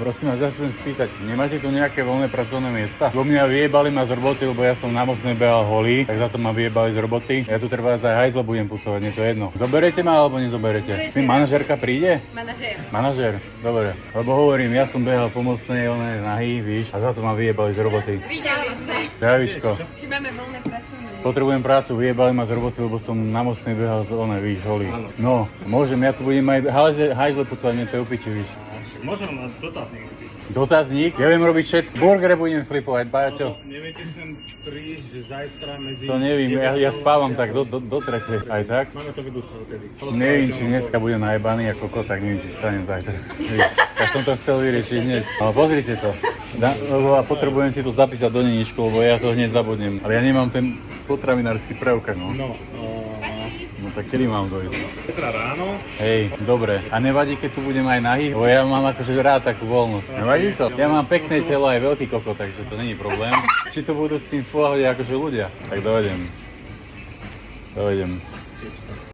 Prosím vás, ja sa chcem spýtať, nemáte tu nejaké voľné pracovné miesta? Bo mňa vyjebali ma z roboty, lebo ja som na Mostnej behal holý, tak za to ma vyjebali z roboty. Ja tu treba aj hajzlo budem pucovať, nie to jedno. Zoberete ma alebo nezoberete? Manažérka príde? Manažér, dobre. Lebo hovorím, ja som behal po Mostnej, ona je nahý, víš, a za to ma vyjebali z roboty. Videli ste. Javičko. Či máme voľné pracovné. Potrebujem prácu, vyjebali ma z roboty, lebo som na Mostnej behal z onej, víš, holý. No, môžem, ja tu budem aj hajzle pucovať, mne to je upiči, víš. Môžem na dotazník. Dotazník? Ja viem robiť všetko. Burgere budem flipovať, Bajačo. Neviete sem prísť, že zajtra medzi... To neviem, ja spávam tak do tretej, aj tak? Máme to vedúce odtedy. Neviem, či dneska budem najebaný ako kokot, tak neviem, či stanem zajtra. Tak som to chcel vyriešiť hneď. Ale pozrite to. Lebo potrebujem si to zapísať do deničku, lebo ja to hneď zabudnem. Ale ja nemám ten potravinársky preukaz, no. No tak kedy mám dojsť? Zajtra ráno. Hej, dobre. A nevadí, keď tu budem aj nahý? Lebo ja mám akože rád takú voľnosť. Nevadí to? Ja mám pekné telo aj veľký kokot, takže to není problém. Či to budú s tým v pohode akože ľudia? Tak dojdem.